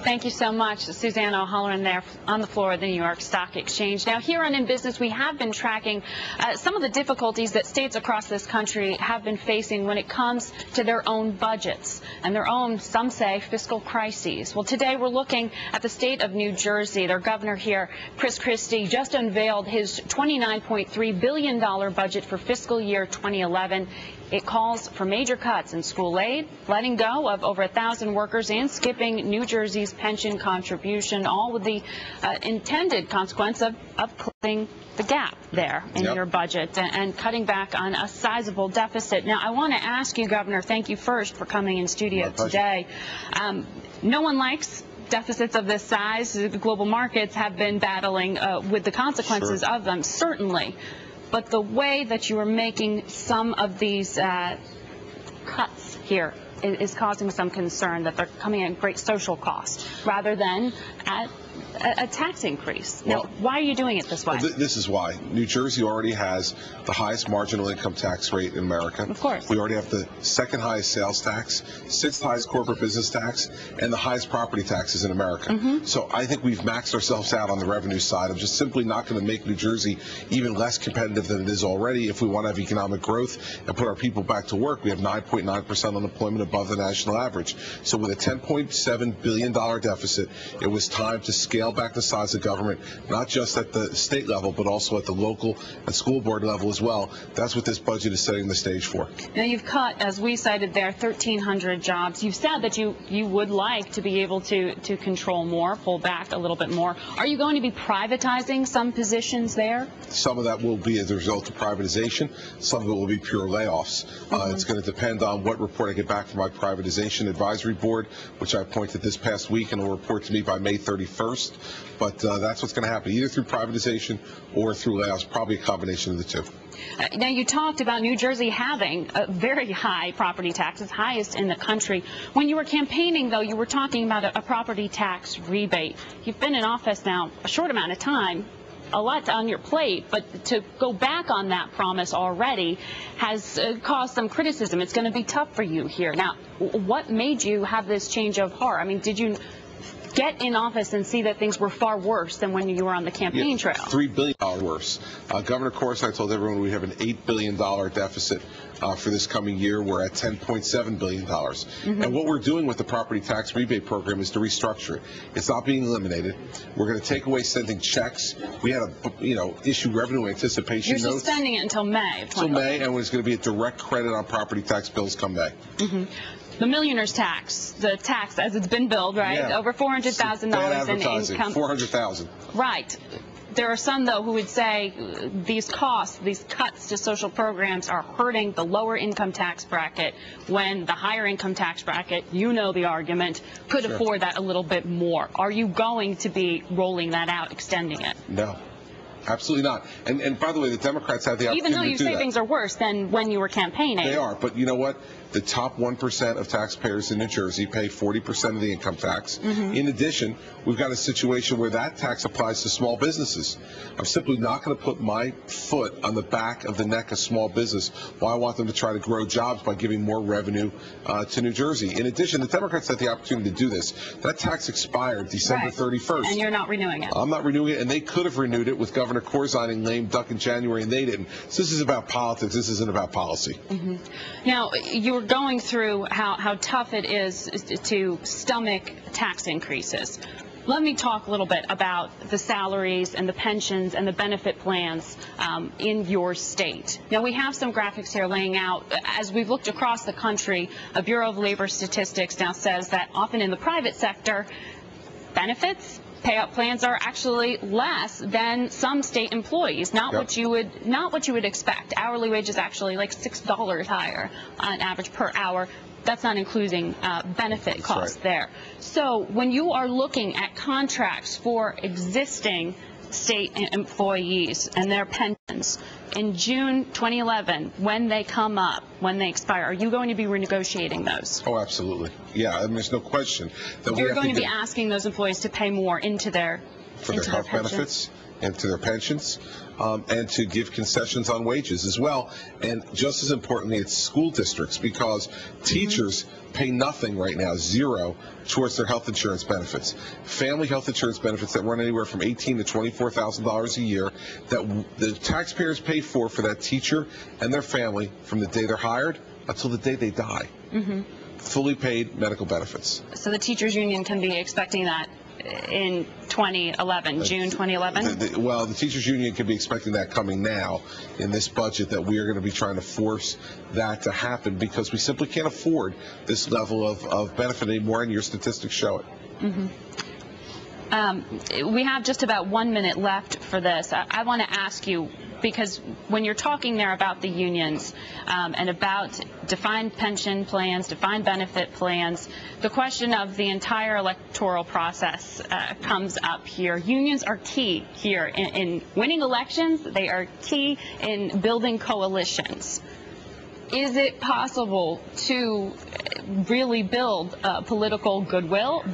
Thank you so much. Suzanne O'Halloran there on the floor of the New York Stock Exchange. Now, here on In Business, we have been tracking some of the difficulties that states across this country have been facing when it comes to their own budgets and their own, some say, fiscal crises. Well, today we're looking at the state of New Jersey. Their governor here, Christie, just unveiled his $29.3 billion budget for fiscal year 2011. It calls for major cuts in school aid, letting go of over 1,000 workers, and skipping New Jersey's pension contribution, all with the intended consequence of closing the gap there in your budget and cutting back on a sizable deficit. Now, I want to ask you, Governor, thank you first for coming in studio today. No one likes deficits of this size. The global markets have been battling with the consequences of them, certainly. But the way that you are making some of these cuts here is causing some concern that they're coming at great social cost rather than at a tax increase. Now, why are you doing it this way? This is why. New Jersey already has the highest marginal income tax rate in America. Of course. We already have the second highest sales tax, sixth highest corporate business tax, and the highest property taxes in America. So I think we've maxed ourselves out on the revenue side. I'm just simply not going to make New Jersey even less competitive than it is already. If we want to have economic growth and put our people back to work, we have 9.9% unemployment above the national average. So with a $10.7 billion deficit, it was time to scale back the size of government, not just at the state level, but also at the local and school board level as well. That's what this budget is setting the stage for. Now, you've cut, as we cited there, 1,300 jobs. You've said that you would like to be able to control more, pull back a little bit more. Are you going to be privatizing some positions there? Some of that will be as a result of privatization. Some of it will be pure layoffs. It's going to depend on what report I get back from my privatization advisory board, which I appointed this past week, and will report to me by May 31st. But that's what's going to happen, either through privatization or through layoffs, probably a combination of the two. Now, you talked about New Jersey having very high property taxes, highest in the country. When you were campaigning, though, you were talking about a property tax rebate. You've been in office now a short amount of time, a lot on your plate, but to go back on that promise already has caused some criticism. It's going to be tough for you here. Now, what made you have this change of heart? I mean, did you get in office and see that things were far worse than when you were on the campaign trail? $3 billion worse. Governor Christie, I told everyone we have an $8 billion deficit for this coming year. We're at $10.7 billion. And what we're doing with the property tax rebate program is to restructure it. It's not being eliminated. We're going to take away sending checks. We had to, issue revenue anticipation notes. You're suspending it until May of 2011. Until May, and it's going to be a direct credit on property tax bills come May. The millionaire's tax, the tax as it's been billed, right? Yeah. Over $400,000 in income. $400,000. Right. There are some, though, who would say these costs, these cuts to social programs are hurting the lower income tax bracket when the higher income tax bracket, you know the argument, could afford that a little bit more. Are you going to be rolling that out, extending it? No. Absolutely not. And by the way, the Democrats have the opportunity to do that. Even though you say things are worse than when you were campaigning. They are. But you know what? The top 1% of taxpayers in New Jersey pay 40% of the income tax. In addition, we've got a situation where that tax applies to small businesses. I'm simply not going to put my foot on the back of the neck of small business while I want them to try to grow jobs by giving more revenue to New Jersey. In addition, the Democrats had the opportunity to do this. That tax expired December 31st. And you're not renewing it. I'm not renewing it, and they could have renewed it with Governor Christie signing lame duck in January, and they didn't. So this is about politics. This isn't about policy. Now, you were going through how tough it is to stomach tax increases. Let me talk a little bit about the salaries and the pensions and the benefit plans in your state. Now, we have some graphics here laying out, as we've looked across the country, a Bureau of Labor Statistics now says that often in the private sector, benefits, payout plans are actually less than some state employees. Not what you would expect. Hourly wage is actually like $6 higher on average per hour. That's not including benefit costs there. So when you are looking at contracts for existing state employees and their pensions in June 2011, when they come up, when they expire, are you going to be renegotiating those? Oh, absolutely. Yeah, I mean, there's no question that you're going to be asking those employees to pay more into their health benefits. into their pensions, and to give concessions on wages as well. And just as importantly, it's school districts, because teachers pay nothing right now, zero, towards their health insurance benefits. Family health insurance benefits that run anywhere from $18,000 to $24,000 a year that the taxpayers pay for that teacher and their family from the day they're hired until the day they die. Fully paid medical benefits. So the teachers union can be expecting that in 2011, June 2011? Well, the teachers union can be expecting that coming now in this budget, that we are going to be trying to force that to happen, because we simply can't afford this level of benefit anymore, and your statistics show it. We have just about 1 minute left for this. I want to ask you, because when you're talking there about the unions and about defined pension plans, defined benefit plans, the question of the entire electoral process comes up here. Unions are key here in winning elections. They are key in building coalitions. Is it possible to really build political goodwill,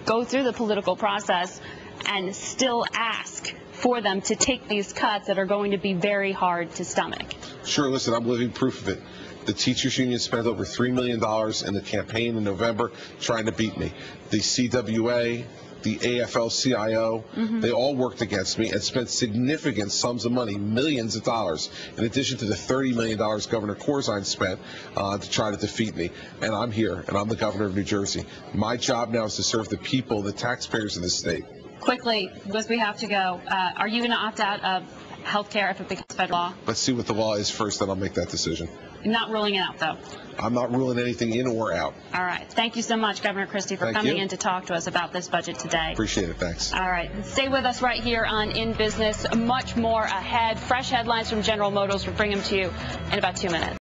go through the political process, and still ask for them to take these cuts that are going to be very hard to stomach? Sure, listen, I'm living proof of it. The teachers union spent over $3 million in the campaign in November trying to beat me. The CWA, the AFL-CIO, they all worked against me and spent significant sums of money, millions of dollars, in addition to the $30 million Governor Corzine spent to try to defeat me. And I'm here, and I'm the governor of New Jersey. My job now is to serve the people, the taxpayers of this state. Quickly, because we have to go, are you going to opt out of health care if it becomes federal law? Let's see what the law is first, then I'll make that decision. You're not ruling it out, though? I'm not ruling anything in or out. All right. Thank you so much, Governor Christie, for coming in to talk to us about this budget today. Appreciate it. Thanks. All right. Stay with us right here on In Business. Much more ahead. Fresh headlines from General Motors. We'll bring them to you in about 2 minutes.